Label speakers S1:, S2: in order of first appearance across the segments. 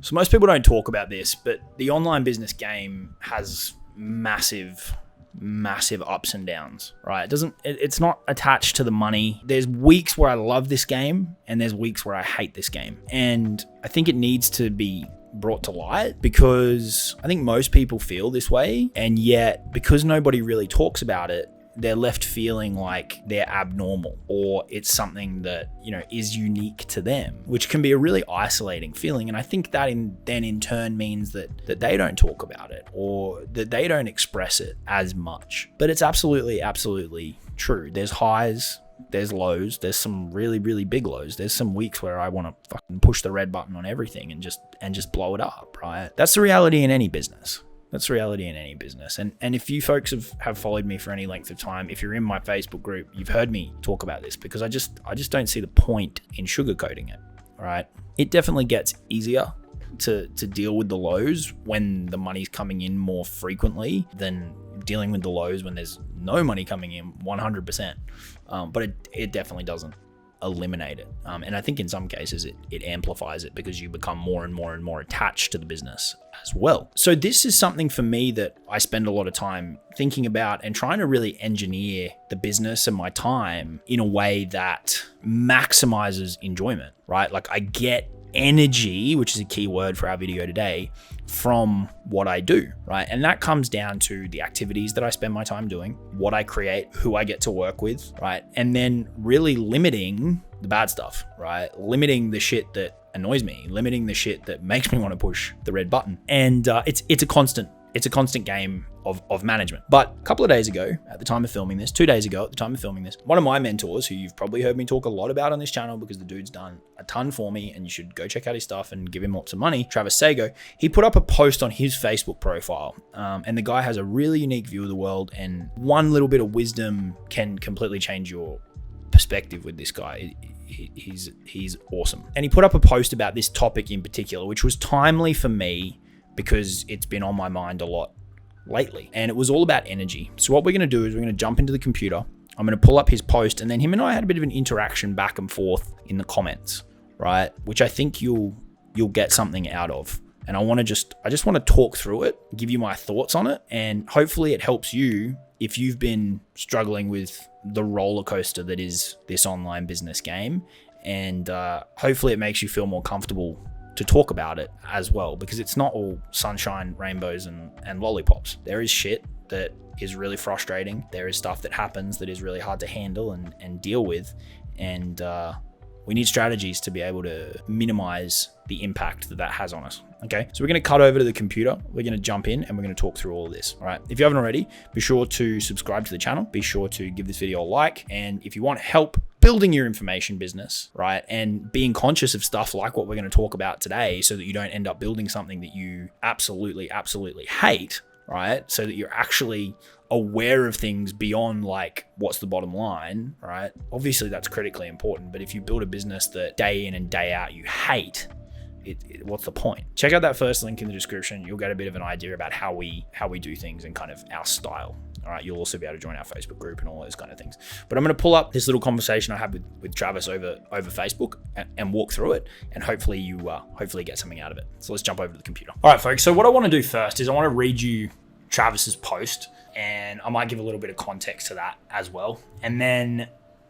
S1: So most people don't talk about this, but the online business game has massive ups and downs, right? It's not attached to the money. There's weeks where I love this game and there's weeks where I hate this game. And I think it needs to be brought to light because I think most people feel this way. And yet because nobody really talks about it, they're left feeling like they're abnormal or it's something that, is unique to them, which can be a really isolating feeling. And I think that then in turn means that they don't talk about it or that they don't express it as much. But it's absolutely true. There's highs, there's lows, there's some really, really big lows. There's some weeks where I want to fucking push the red button on everything and just blow it up, right? That's the reality in any business. And if you folks have followed me for any length of time, if you're in my Facebook group, you've heard me talk about this because I just don't see the point in sugarcoating it, right? It definitely gets easier to deal with the lows when the money's coming in more frequently than dealing with the lows when there's no money coming in 100%. But it definitely doesn't eliminate it. And I think in some cases it amplifies it because you become more and more attached to the business as well. So this is something for me that I spend a lot of time thinking about and trying to really engineer the business and my time in a way that maximizes enjoyment, right? Like I get energy, which is a key word for our video today, from what I do, right? And that comes down to the activities that I spend my time doing, what I create, who I get to work with, right? And then really limiting the bad stuff, right? Limiting the shit that annoys me, limiting the shit that makes me want to push the red button. And it's a constant game of management. But a couple of days ago, at the time of filming this, 2 days ago, at the time of filming this, one of my mentors, who you've probably heard me talk a lot about on this channel because the dude's done a ton for me and you should go check out his stuff and give him lots of money, Travis Sago, he put up a post on his Facebook profile. And the guy has a really unique view of the world, and one little bit of wisdom can completely change your perspective with this guy. He's awesome. And he put up a post about this topic in particular, which was timely for me because it's been on my mind a lot lately. And it was all about energy. So what we're going to do is we're going to jump into the computer. I'm going to pull up his post, and then him and I had a bit of an interaction back and forth in the comments, right? Which I think you'll get something out of. And I just want to talk through it, give you my thoughts on it, and hopefully it helps you if you've been struggling with the roller coaster that is this online business game. And hopefully it makes you feel more comfortable to talk about it as well, because it's not all sunshine, rainbows, and lollipops. There is shit that is really frustrating. There is stuff that happens that is really hard to handle and deal with. And we need strategies to be able to minimize the impact that has on us. Okay, so we're going to cut over to the computer. We're going to jump in and we're going to talk through all of this. All right. If you haven't already, be sure to subscribe to the channel. Be sure to give this video a like. And if you want help building your information business, right, and being conscious of stuff like what we're going to talk about today so that you don't end up building something that you absolutely hate, right, so that you're actually aware of things beyond like what's the bottom line, right? Obviously that's critically important, but if you build a business that day in and day out you hate, what's the point? Check out that first link in the description. You'll get a bit of an idea about how we do things and kind of our style. All right, you'll also be able to join our Facebook group and all those kind of things. But I'm going to pull up this little conversation I had with Travis over Facebook and walk through it, and hopefully you get something out of it. So let's jump over to the computer. All right, folks. So what I want to do first is I want to read you Travis's post, and I might give a little bit of context to that as well. And then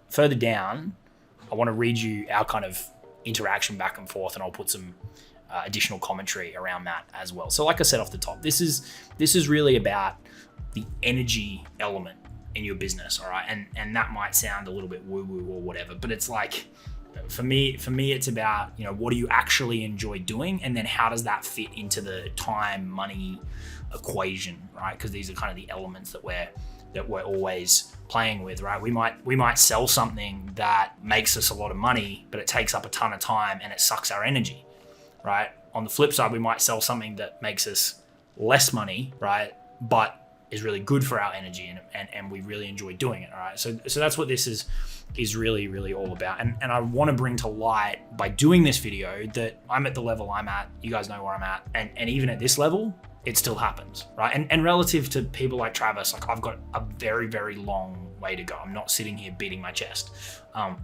S1: further down, I want to read you our kind of interaction back and forth, and I'll put some additional commentary around that as well. So like I said off the top, this is really about the energy element in your business, all right? And that might sound a little bit woo-woo or whatever, but it's like, for me, it's about, what do you actually enjoy doing? And then how does that fit into the time, money equation, right? Because these are kind of the elements that we're always playing with, right? We might sell something that makes us a lot of money, but it takes up a ton of time and it sucks our energy, right? On the flip side, we might sell something that makes us less money, right? But is really good for our energy and we really enjoy doing it, all right? So that's what this is really all about. And I want to bring to light by doing this video that I'm at the level I'm at, you guys know where I'm at, and even at this level, it still happens, right? And relative to people like Travis, like I've got a very long way to go. I'm not sitting here beating my chest.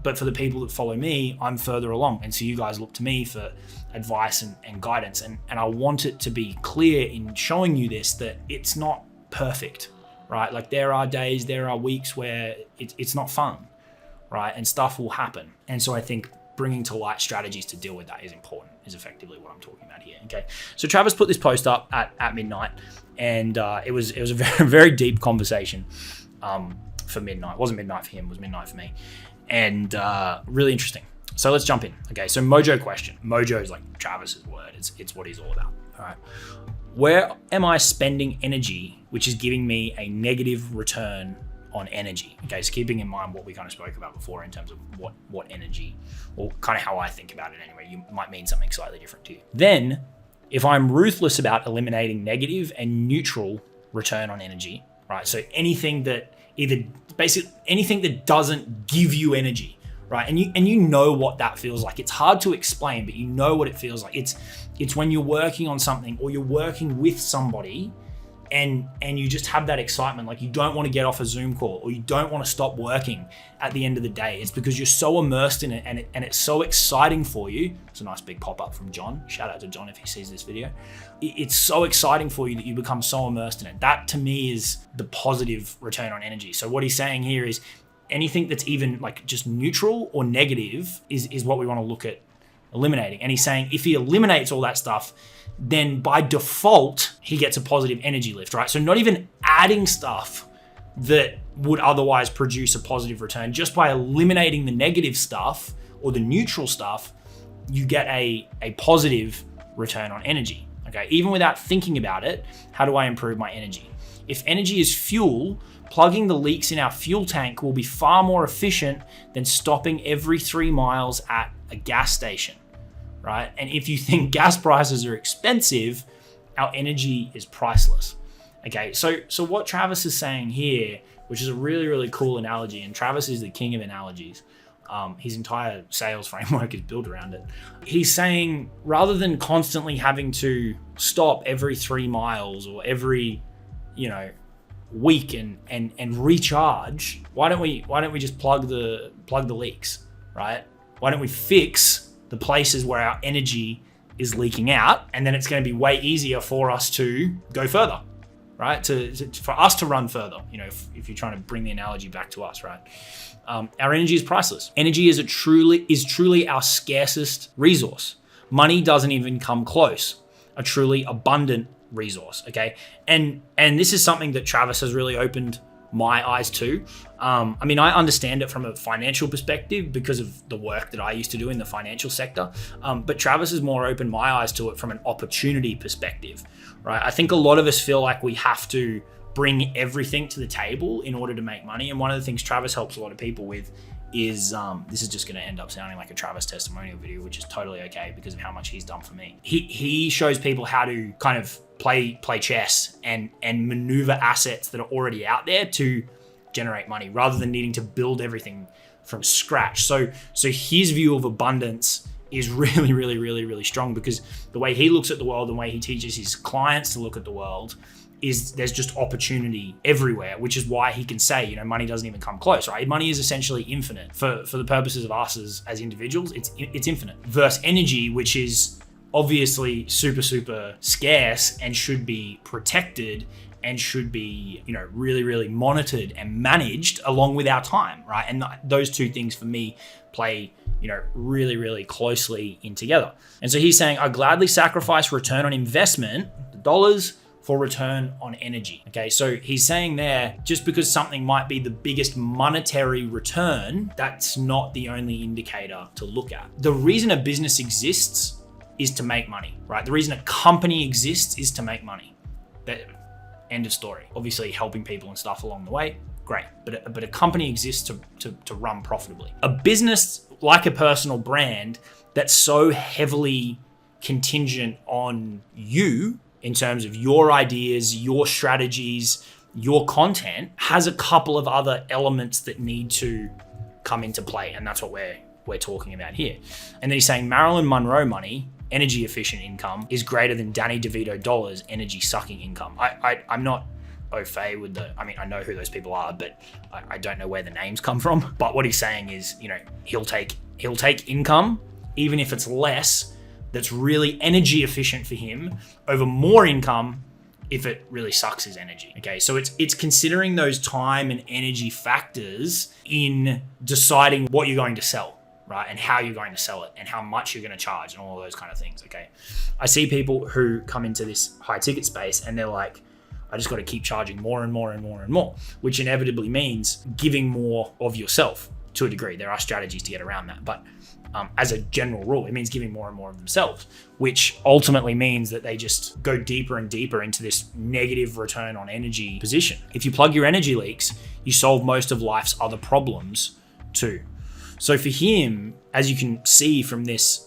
S1: But for the people that follow me, I'm further along. And so you guys look to me for advice and guidance. And I want it to be clear in showing you this, that it's not perfect, right? Like there are days, there are weeks where it's not fun, right? And stuff will happen. And so I think bringing to light strategies to deal with that is important, is effectively what I'm talking about here. Okay. So Travis put this post up at midnight, and it was a very, very deep conversation for midnight. It wasn't midnight for him, it was midnight for me. And really interesting. So let's jump in. Okay. So Mojo question. Mojo is like Travis's word. It's what he's all about. All right. Where am I spending energy which is giving me a negative return on energy? Okay, so keeping in mind what we kind of spoke about before in terms of what energy, or kind of how I think about it anyway, you might mean something slightly different to you. Then, if I'm ruthless about eliminating negative and neutral return on energy, right? So anything that basically anything that doesn't give you energy, right? And you know what that feels like. It's hard to explain, but you know what it feels like. It's when you're working on something or you're working with somebody and you just have that excitement, like you don't want to get off a Zoom call or you don't want to stop working at the end of the day. It's because you're so immersed in it and it's so exciting for you. It's a nice big pop-up from John. Shout out to John if he sees this video. It's so exciting for you that you become so immersed in it. That to me is the positive return on energy. So what he's saying here is anything that's even like just neutral or negative is what we want to look at eliminating. And he's saying if he eliminates all that stuff, then by default, he gets a positive energy lift, right? So not even adding stuff that would otherwise produce a positive return, just by eliminating the negative stuff or the neutral stuff, you get a positive return on energy, okay? Even without thinking about it, how do I improve my energy? If energy is fuel, plugging the leaks in our fuel tank will be far more efficient than stopping every 3 miles at a gas station. Right? And if you think gas prices are expensive, our energy is priceless. Okay, so what Travis is saying here, which is a really, really cool analogy, and Travis is the king of analogies. His entire sales framework is built around it. He's saying rather than constantly having to stop every 3 miles or every, week and recharge, why don't we just plug the leaks, right? Why don't we fix the places where our energy is leaking out, and then it's going to be way easier for us to go further, right? For us to run further, if you're trying to bring the analogy back to us, right? Our energy is priceless. Energy is truly our scarcest resource. Money doesn't even come close. A truly abundant resource, okay? And this is something that Travis has really opened my eyes to. I understand it from a financial perspective because of the work that I used to do in the financial sector. But Travis has more opened my eyes to it from an opportunity perspective, right? I think a lot of us feel like we have to bring everything to the table in order to make money. And one of the things Travis helps a lot of people with is, this is just going to end up sounding like a Travis testimonial video, which is totally okay because of how much he's done for me. He shows people how to kind of play chess and maneuver assets that are already out there to generate money rather than needing to build everything from scratch. So his view of abundance is really, really, really, really strong because the way he looks at the world, the way he teaches his clients to look at the world is there's just opportunity everywhere, which is why he can say, money doesn't even come close, right? Money is essentially infinite for the purposes of us as individuals. It's infinite versus energy, which is obviously super, super scarce and should be protected and should be, really, really monitored and managed along with our time, right? And those two things for me play, really, really closely in together. And so he's saying, I gladly sacrifice return on investment, the dollars, for return on energy. Okay, so he's saying there, just because something might be the biggest monetary return, that's not the only indicator to look at. The reason a business exists is to make money, right? The reason a company exists is to make money. End of story. Obviously helping people and stuff along the way, great. But a company exists to run profitably. A business, like a personal brand, that's so heavily contingent on you in terms of your ideas, your strategies, your content, has a couple of other elements that need to come into play. And that's what we're talking about here. And then he's saying Marilyn Monroe money, energy efficient income, is greater than Danny DeVito dollars, energy sucking income. I'm not au fait with I know who those people are, but I don't know where the names come from. But what he's saying is, he'll take income, even if it's less, that's really energy efficient for him, over more income if it really sucks his energy. Okay, so it's considering those time and energy factors in deciding what you're going to sell, right? And how you're going to sell it and how much you're going to charge and all of those kind of things. Okay, I see people who come into this high ticket space and they're like, I just got to keep charging more and more and more and more, which inevitably means giving more of yourself to a degree. There are strategies to get around that, but as a general rule, it means giving more and more of themselves, which ultimately means that they just go deeper and deeper into this negative return on energy position. If you plug your energy leaks, you solve most of life's other problems too. So for him, as you can see from this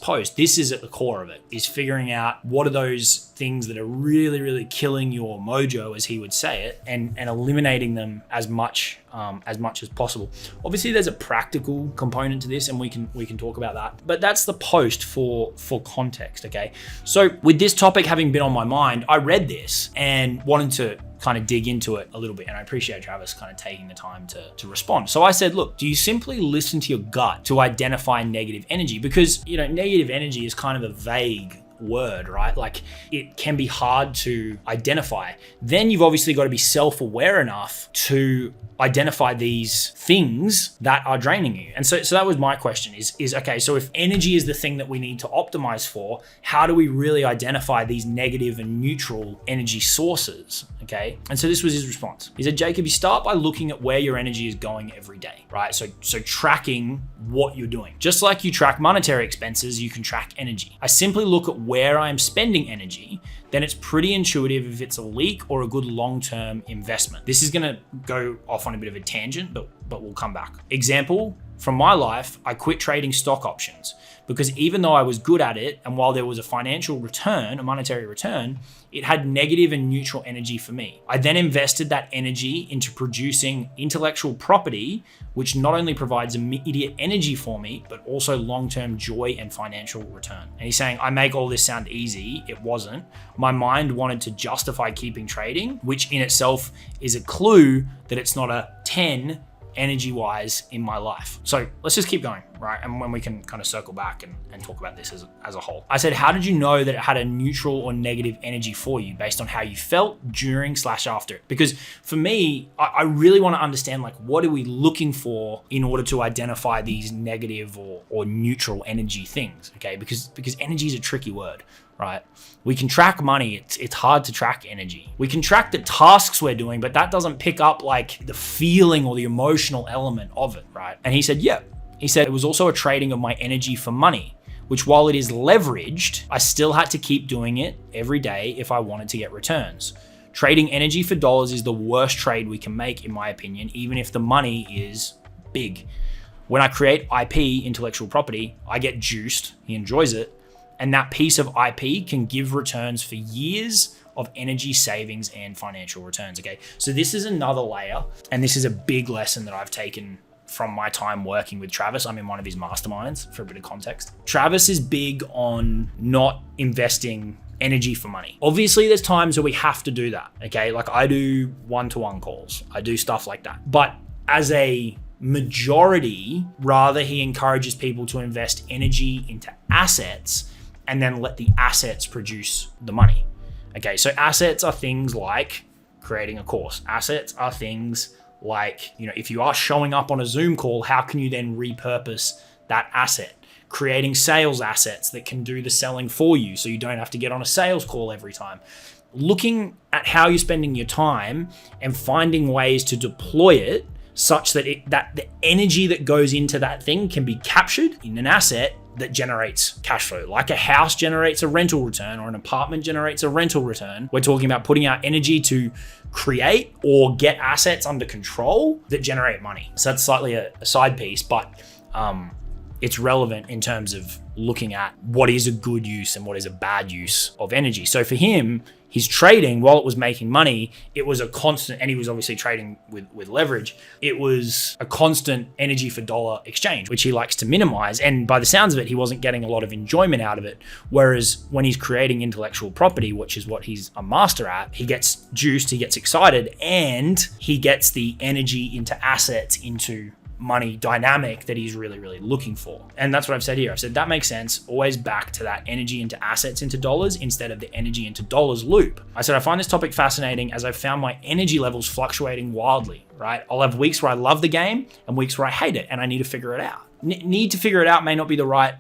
S1: post, this is at the core of it, is figuring out what are those things that are really, really killing your mojo, as he would say it, and eliminating them as much as possible. Obviously, there's a practical component to this, and we can talk about that. But that's the post for context, okay? So with this topic having been on my mind, I read this and wanted to kind of dig into it a little bit, and I appreciate Travis kind of taking the time to respond. So I said, look, do you simply listen to your gut to identify negative energy? Because negative energy is kind of a vague word, right? Like, it can be hard to identify. Then you've obviously got to be self-aware enough to identify these things that are draining you. And so that was my question is okay, so if energy is the thing that we need to optimize for, how do we really identify these negative and neutral energy sources? Okay. And so this was his response. He said, Jacob, you start by looking at where your energy is going every day, right? So tracking what you're doing. Just like you track monetary expenses, you can track energy. I simply look at where I am spending energy, then it's pretty intuitive if it's a leak or a good long-term investment. This is gonna go off on a bit of a tangent, but we'll come back. Example, from my life, I quit trading stock options because even though I was good at it, and while there was a financial return, a monetary return, it had negative and neutral energy for me. I then invested that energy into producing intellectual property, which not only provides immediate energy for me, but also long-term joy and financial return. And he's saying, I make all this sound easy. It wasn't. My mind wanted to justify keeping trading, which in itself is a clue that it's not a 10 energy-wise in my life. So let's just keep going, right? And when we can kind of circle back and talk about this as a whole. I said, how did you know that it had a neutral or negative energy for you based on how you felt during/after? Because for me, I really want to understand, like, what are we looking for in order to identify these negative or neutral energy things, okay? Because energy is a tricky word, right? We can track money. It's hard to track energy. We can track the tasks we're doing, but that doesn't pick up like the feeling or the emotional element of it, right? And he said, yeah. He said, it was also a trading of my energy for money, which while it is leveraged, I still had to keep doing it every day if I wanted to get returns. Trading energy for dollars is the worst trade we can make, in my opinion, even if the money is big. When I create IP, intellectual property, I get juiced. He enjoys it. And that piece of IP can give returns for years of energy savings and financial returns, okay? So this is another layer, and this is a big lesson that I've taken from my time working with Travis. I'm in one of his masterminds, for a bit of context. Travis is big on not investing energy for money. Obviously, there's times where we have to do that, okay? Like, I do one-to-one calls. I do stuff like that. But as a majority, rather, he encourages people to invest energy into assets and then let the assets produce the money. Okay, so assets are things like creating a course. Assets are things like, if you are showing up on a Zoom call, how can you then repurpose that asset? Creating sales assets that can do the selling for you so you don't have to get on a sales call every time. Looking at how you're spending your time and finding ways to deploy it such that that the energy that goes into that thing can be captured in an asset that generates cash flow. Like a house generates a rental return or an apartment generates a rental return. We're talking about putting our energy to create or get assets under control that generate money. So that's slightly a side piece, but it's relevant in terms of looking at what is a good use and what is a bad use of energy. So for him, his trading, while it was making money, it was a constant, and he was obviously trading with leverage. It was a constant energy for dollar exchange, which he likes to minimize. And by the sounds of it, he wasn't getting a lot of enjoyment out of it. Whereas when he's creating intellectual property, which is what he's a master at, he gets juiced, he gets excited, and he gets the energy into assets, into money dynamic that he's really, really looking for. And that's what I've said here. I've said that makes sense. Always back to that energy into assets into dollars instead of the energy into dollars loop. I said, I find this topic fascinating as I've found my energy levels fluctuating wildly, right? I'll have weeks where I love the game and weeks where I hate it and I need to figure it out. Need to figure it out may not be the right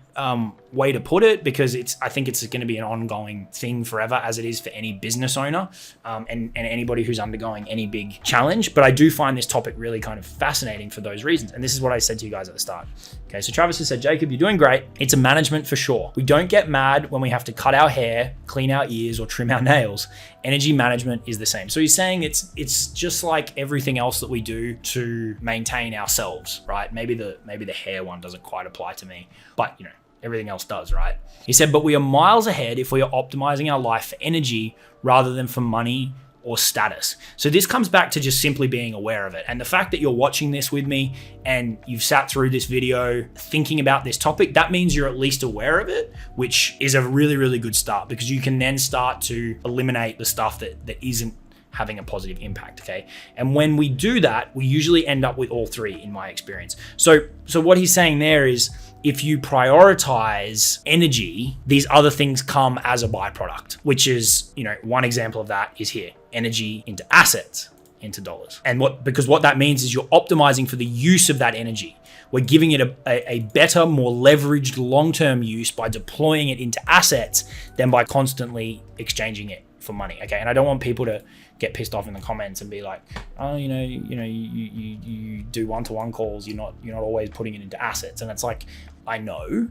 S1: way to put it, because I think it's going to be an ongoing thing forever, as it is for any business owner and anybody who's undergoing any big challenge. But I do find this topic really kind of fascinating for those reasons. And this is what I said to you guys at the start. Okay, so Travis has said, Jacob, you're doing great. It's a management for sure. We don't get mad when we have to cut our hair, clean our ears, or trim our nails. Energy management is the same. So he's saying it's just like everything else that we do to maintain ourselves, right? Maybe the hair one doesn't quite apply to me, but everything else does, right? He said, but we are miles ahead if we are optimizing our life for energy rather than for money or status. So this comes back to just simply being aware of it. And the fact that you're watching this with me and you've sat through this video thinking about this topic, that means you're at least aware of it, which is a really, really good start, because you can then start to eliminate the stuff that isn't having a positive impact, okay? And when we do that, we usually end up with all three, in my experience. So what he's saying there is, if you prioritize energy, these other things come as a byproduct, which is, one example of that is here, energy into assets, into dollars. And because what that means is you're optimizing for the use of that energy. We're giving it a better, more leveraged long-term use by deploying it into assets than by constantly exchanging it for money, okay? And I don't want people to get pissed off in the comments and be like, oh, you do one-to-one calls, you're not always putting it into assets. And it's like, I know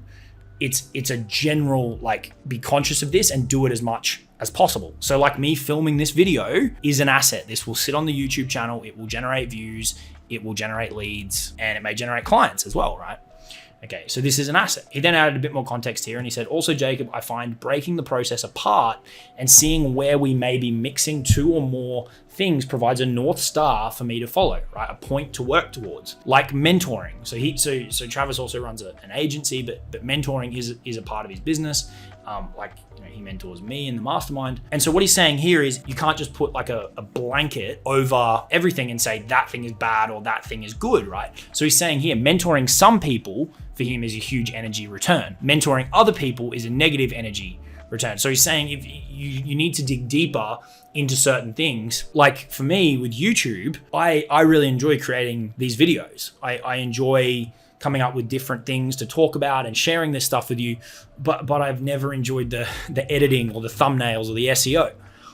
S1: it's a general, be conscious of this and do it as much as possible. So like me filming this video is an asset. This will sit on the YouTube channel. It will generate views. It will generate leads, and it may generate clients as well, right? Okay, so this is an asset. He then added a bit more context here and he said, also, Jacob, I find breaking the process apart and seeing where we may be mixing two or more things provides a North Star for me to follow, right? A point to work towards, like mentoring. So Travis also runs an agency, but mentoring is a part of his business. He mentors me in the mastermind. And so what he's saying here is you can't just put a blanket over everything and say that thing is bad or that thing is good, right? So he's saying here, mentoring some people for him is a huge energy return. Mentoring other people is a negative energy return. So he's saying if you need to dig deeper into certain things. Like for me with YouTube, I really enjoy creating these videos. I enjoy coming up with different things to talk about and sharing this stuff with you, but I've never enjoyed the editing or the thumbnails or the SEO,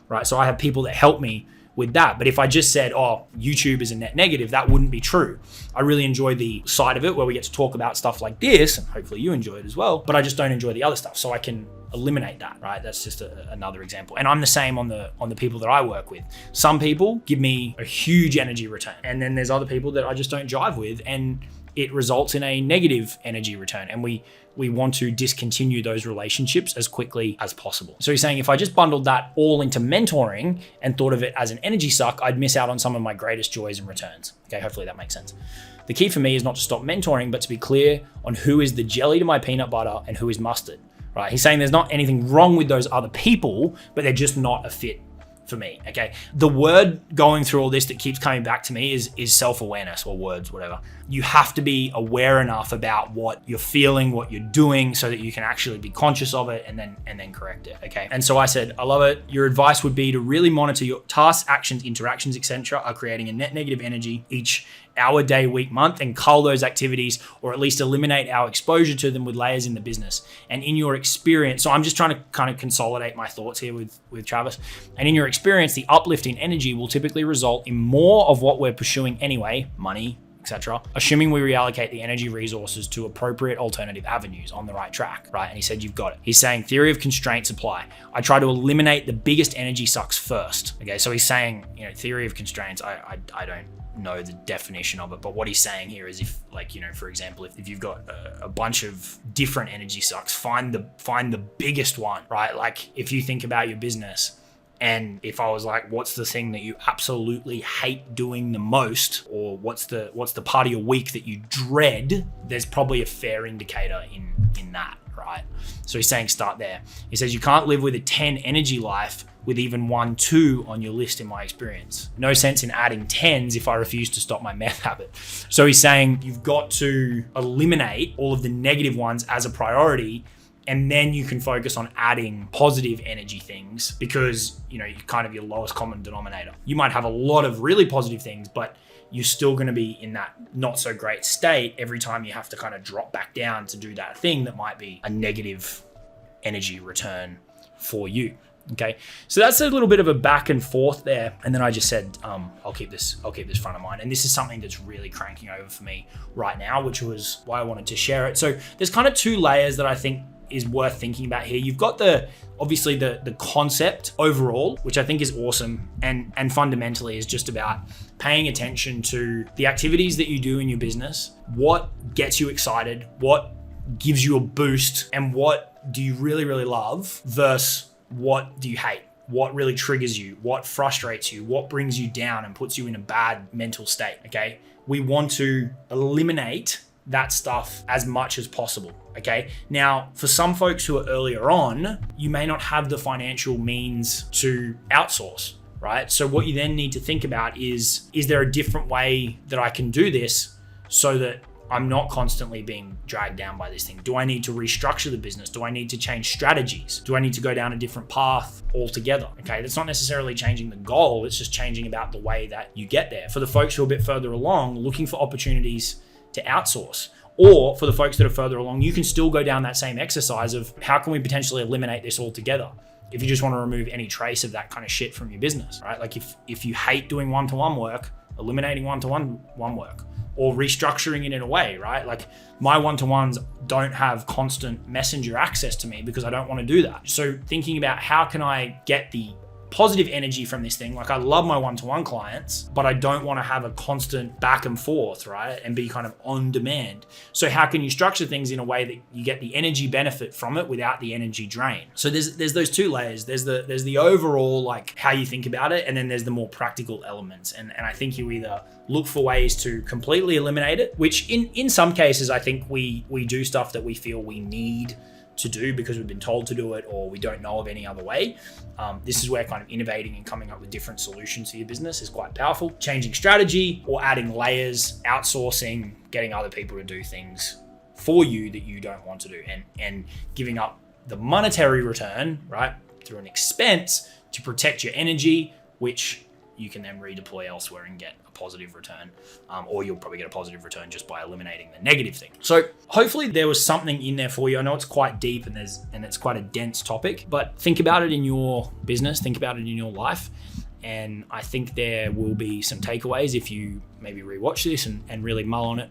S1: right? So I have people that help me with that. But if I just said, oh, YouTube is a net negative, that wouldn't be true. I really enjoy the side of it where we get to talk about stuff like this, and hopefully you enjoy it as well, but I just don't enjoy the other stuff. So I can eliminate that, right? That's just another example. And I'm the same on the people that I work with. Some people give me a huge energy return, and then there's other people that I just don't jive with, and it results in a negative energy return. And we want to discontinue those relationships as quickly as possible. So he's saying if I just bundled that all into mentoring and thought of it as an energy suck, I'd miss out on some of my greatest joys and returns. Okay, hopefully that makes sense. The key for me is not to stop mentoring, but to be clear on who is the jelly to my peanut butter and who is mustard, right? He's saying there's not anything wrong with those other people, but they're just not a fit for me, okay? The word going through all this that keeps coming back to me is self-awareness, or words, whatever. You have to be aware enough about what you're feeling, what you're doing, so that you can actually be conscious of it and then correct it, okay? And so I said, I love it. Your advice would be to really monitor your tasks, actions, interactions, etc. are creating a net negative energy each hour, day, week, month, and cull those activities, or at least eliminate our exposure to them with layers in the business. And in your experience, so I'm just trying to kind of consolidate my thoughts here with Travis. And in your experience, the uplift in energy will typically result in more of what we're pursuing anyway, money, etc., assuming we reallocate the energy resources to appropriate alternative avenues on the right track, right? And he said, you've got it. He's saying theory of constraints apply. I try to eliminate the biggest energy sucks first. Okay, so he's saying, theory of constraints, I don't know the definition of it, but what he's saying here is if, for example, if you've got a bunch of different energy sucks, find the biggest one, right? Like if you think about your business And if I was like, what's the thing that you absolutely hate doing the most, or what's the part of your week that you dread, there's probably a fair indicator in that, right? So he's saying start there. He says you can't live with a 10 energy life with even 1, 2 on your list in my experience. No sense in adding 10s if I refuse to stop my meth habit. So he's saying you've got to eliminate all of the negative ones as a priority, and then you can focus on adding positive energy things, because you're kind of your lowest common denominator. You might have a lot of really positive things, but you're still going to be in that not so great state every time you have to kind of drop back down to do that thing that might be a negative energy return for you. Okay, so that's a little bit of a back and forth there. And then I just said, I'll keep this front of mind. And this is something that's really cranking over for me right now, which was why I wanted to share it. So there's kind of 2 layers that I think is worth thinking about here. You've got obviously the concept overall, which I think is awesome, and fundamentally is just about paying attention to the activities that you do in your business, what gets you excited, what gives you a boost, and what do you really, really love versus what do you hate, what really triggers you, what frustrates you, what brings you down and puts you in a bad mental state, okay? We want to eliminate that stuff as much as possible, okay? Now, for some folks who are earlier on, you may not have the financial means to outsource, right? So what you then need to think about is there a different way that I can do this so that I'm not constantly being dragged down by this thing? Do I need to restructure the business? Do I need to change strategies? Do I need to go down a different path altogether? Okay, that's not necessarily changing the goal. It's just changing about the way that you get there. For the folks who are a bit further along, looking for opportunities to outsource. Or for the folks that are further along, you can still go down that same exercise of how can we potentially eliminate this altogether? If you just want to remove any trace of that kind of shit from your business, right? Like if you hate doing one-to-one work, eliminating one-to-one work, or restructuring it in a way, right? Like my one-to-ones don't have constant messenger access to me because I don't want to do that. So thinking about how can I get the positive energy from this thing? Like I love my one-to-one clients, but I don't want to have a constant back and forth, right? And be kind of on demand. So how can you structure things in a way that you get the energy benefit from it without the energy drain? So there's those 2 layers. There's the overall, like how you think about it, and then there's the more practical elements. And I think you either look for ways to completely eliminate it, which in some cases, I think we do stuff that we feel we need to do because we've been told to do it, or we don't know of any other way. This is where kind of innovating and coming up with different solutions for your business is quite powerful. Changing strategy or adding layers, outsourcing, getting other people to do things for you that you don't want to do, and giving up the monetary return, right, through an expense to protect your energy, which you can then redeploy elsewhere and get a positive return, or you'll probably get a positive return just by eliminating the negative thing. So hopefully there was something in there for you. I know it's quite deep and it's quite a dense topic, but think about it in your business, think about it in your life. And I think there will be some takeaways if you maybe rewatch this and really mull on it.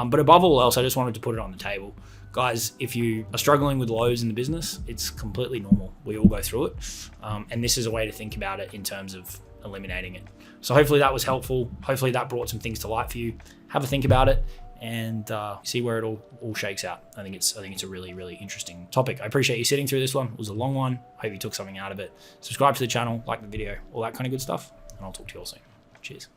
S1: But above all else, I just wanted to put it on the table. Guys, if you are struggling with lows in the business, it's completely normal. We all go through it. And this is a way to think about it in terms of eliminating it. So hopefully that was helpful. Hopefully that brought some things to light for you. Have a think about it and see where it all shakes out. I think it's a really, really interesting topic. I appreciate you sitting through this one. It was a long one. Hope you took something out of it. Subscribe to the channel, like the video, all that kind of good stuff. And I'll talk to you all soon. Cheers.